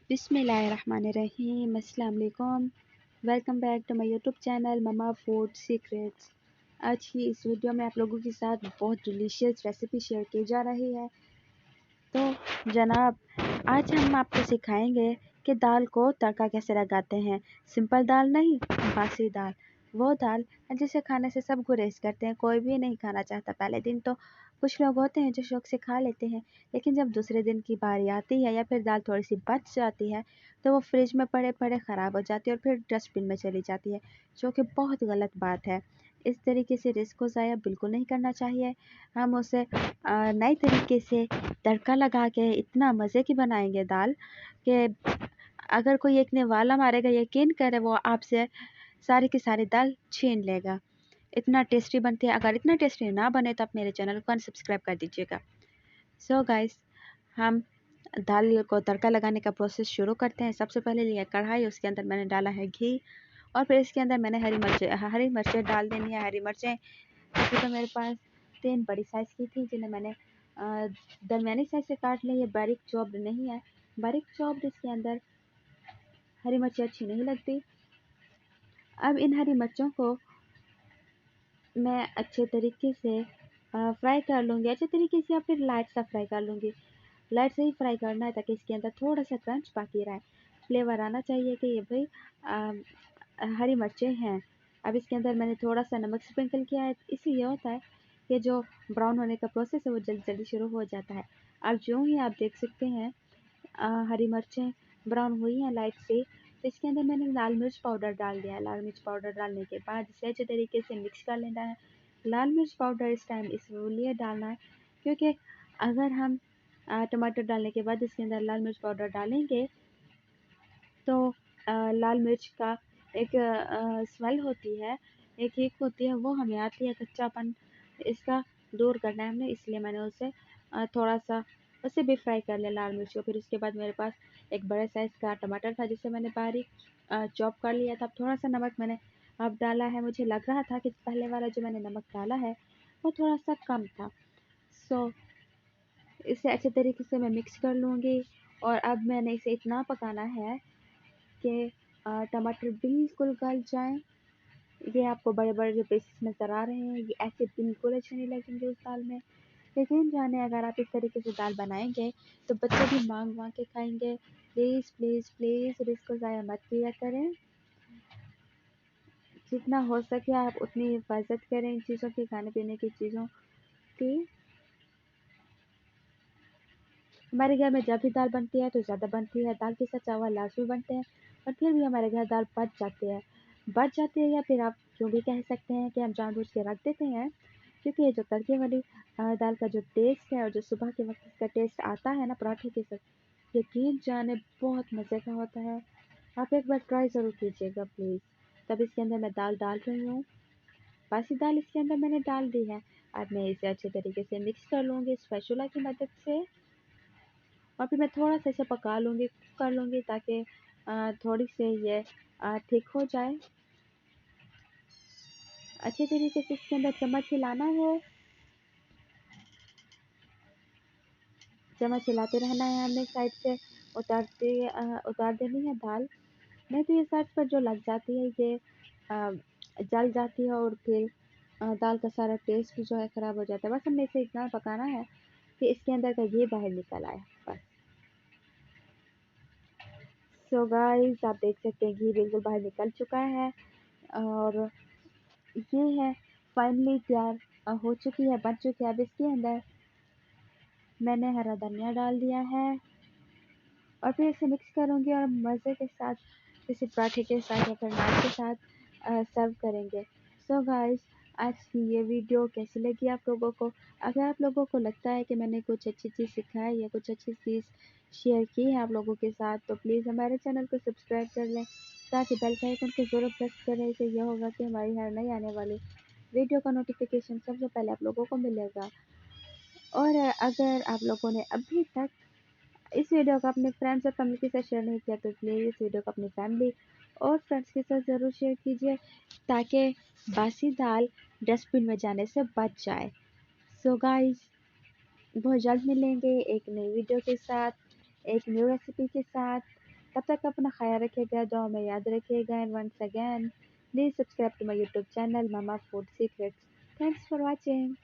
बिस्मिल्लाहिर्रहमानिर्रहीम। अस्सलाम वालेकुम। Welcome back to my YouTube channel mama food secrets. आज की इस वीडियो में आप लोगों के साथ बहुत डिलीशियस रेसिपी शेयर की जा रही है। तो जनाब, आज हम आपको सिखाएंगे कि दाल को तड़का कैसे लगाते हैं। सिंपल दाल नहीं, बासी दाल, वो दाल जिसे खाने से सब गुरेज करते हैं, कोई भी नहीं खाना चाहता। पहले दिन तो कुछ लोग होते हैं जो शौक से खा लेते हैं, लेकिन जब दूसरे दिन की बारी आती है या फिर दाल थोड़ी सी बच जाती है तो वो फ्रिज में पड़े पड़े ख़राब हो जाती है और फिर डस्टबिन में चली जाती है, जो कि बहुत गलत बात है। इस तरीके से रिस्क को ज़ाया बिल्कुल नहीं करना चाहिए। हम उसे नए तरीके से तड़का लगा के इतना मज़े की बनाएंगे दाल कि अगर कोई एक ने वाला मारेगा, यकीन करे वो आपसे सारी की सारी दाल छीन लेगा। इतना टेस्टी बनती है। अगर इतना टेस्टी ना बने तो आप मेरे चैनल को अनसब्सक्राइब कर दीजिएगा। सो गाइस, हम दाल को तड़का लगाने का प्रोसेस शुरू करते हैं। सबसे पहले लिया कढ़ाई, उसके अंदर मैंने डाला है घी और फिर इसके अंदर मैंने हरी मिर्चें डाल देनी है। हरी मिर्चें अभी तो मेरे पास 3 बड़ी साइज़ की थी, जिन्हें मैंने दरमियानी साइज़ से काट ली है। बारीक चॉप्ड नहीं है, बारीक चॉप्ड इसके अंदर हरी मिर्चें अच्छी नहीं लगती। अब इन हरी मिर्चों को मैं अच्छे तरीके से फ्राई कर लूँगी, अच्छे तरीके से या फिर लाइट सा फ्राई कर लूँगी। लाइट से ही फ्राई करना है ताकि इसके अंदर थोड़ा सा क्रंच बाकी रहे, फ्लेवर आना चाहिए कि ये भाई हरी मिर्चें हैं। अब इसके अंदर मैंने थोड़ा सा नमक स्प्रिंकल किया है। इससे ये होता है कि जो ब्राउन होने का प्रोसेस है वो जल्दी जल्दी शुरू हो जाता है। अब जो ही आप देख सकते हैं हरी मिर्चें ब्राउन हुई हैं लाइट से, तो इसके अंदर मैंने लाल मिर्च पाउडर डाल दिया है। लाल मिर्च पाउडर डालने के बाद इसे अच्छे तरीके से मिक्स कर लेना है। लाल मिर्च पाउडर इस टाइम इसलिए डालना है क्योंकि अगर हम टमाटर डालने के बाद इसके अंदर लाल मिर्च पाउडर डालेंगे तो लाल मिर्च का एक स्मेल होती है, एक हीक होती है, वो हमें आती है। कच्चापन इसका दूर करना है हमने, इसलिए मैंने उसे थोड़ा सा उसे भी फ्राई कर लिया लाल मिर्च को। फिर उसके बाद मेरे पास एक बड़े साइज़ का टमाटर था जिसे मैंने बारीक चॉप कर लिया था। अब थोड़ा सा नमक मैंने अब डाला है। मुझे लग रहा था कि पहले वाला जो मैंने नमक डाला है वो थोड़ा सा कम था। सो इसे अच्छे तरीके से मैं मिक्स कर लूँगी और अब मैंने इसे इतना पकाना है कि टमाटर बिल्कुल गल जाएँ। ये आपको बड़े-बड़े जो पीसेस नज़र आ रहे हैं, ये ऐसे बिल्कुल अच्छे नहीं लगेंगे उस दाल में। यकीन जाने अगर आप इस तरीके से दाल बनाएँगे तो बच्चे भी माँग-माँग के खाएँगे। प्लीज़, प्लीज़, प्लीज़ इसको ज़ाया मत किया करें। जितना हो सके आप उतनी हिफ़ाज़त करें इन चीज़ों की, खाने-पीने की चीज़ों की। हमारे घर में जब भी दाल बनती है तो ज़्यादा बनती है, दाल के साथ चावल लाज़मी बनते हैं, और फिर भी हमारे घर दाल बच जाती है या फिर आप यूँ भी कह सकते हैं कि हम जानबूझ के रख देते हैं, क्योंकि ये जो तड़के वाली दाल का जो टेस्ट है और जो सुबह के वक़्त इसका टेस्ट आता है ना पराठे के साथ, यकीन जाने बहुत मज़े का होता है। आप एक बार ट्राई ज़रूर कीजिएगा प्लीज़। तब इसके अंदर मैं दाल डाल रही हूँ, बासी दाल इसके अंदर मैंने डाल दी है। अब मैं इसे अच्छे तरीके से मिक्स कर लूँगी स्पैचुला की मदद से और फिर मैं थोड़ा सा इसे पका लूँगी, कुक कर लूँगी ताकि थोड़ी सी ये थिक हो जाए। अच्छे तरीके से इसके अंदर चम्मच हिलाना है, चम्मच हिलाते रहना है हमने। साइड से उतार देनी है दाल, नहीं तो ये साइड पर जो लग जाती है ये जल जाती है और फिर दाल का सारा टेस्ट जो है ख़राब हो जाता है। बस हमने इसे इतना पकाना है कि इसके अंदर का ये बाहर निकल आए बस। सो गाइस, आप देख सकते हैं घी बिल्कुल बाहर निकल चुका है और ये है फाइनली तैयार हो चुकी है, बन चुकी है। अब इसके अंदर मैंने हरा धनिया डाल दिया है और फिर इसे मिक्स करूँगी और मज़े के साथ किसी पराठे के साथ या फिर नान के साथ सर्व करेंगे। सो गाइस, आज की ये वीडियो कैसी लगी आप लोगों को? अगर आप लोगों को लगता है कि मैंने कुछ अच्छी चीज़ सिखाई या कुछ अच्छी चीज़ शेयर की है आप लोगों के साथ, तो प्लीज़ हमारे चैनल को सब्सक्राइब कर लें, साथ ही बेल के आइकन को ज़रूर प्रेस करें। इससे ये होगा कि हमारी हर नई आने वाली वीडियो का नोटिफिकेशन सबसे पहले आप लोगों को मिलेगा। और अगर आप लोगों ने अभी तक इस वीडियो को अपने फ्रेंड्स और फैमिली के साथ शेयर नहीं किया तो प्लीज़ इस वीडियो को अपनी फैमिली और फ्रेंड्स के साथ ज़रूर शेयर कीजिए ताकि बासी दाल डस्टबिन में जाने से बच जाए। सो गाइस, बहुत जल्द मिलेंगे एक नई वीडियो के साथ, एक न्यू रेसिपी के साथ। तब तक अपना ख्याल रखिएगा, दुआ में याद रखिएगा and once again please subscribe to my YouTube channel mama food secrets. Thanks for watching.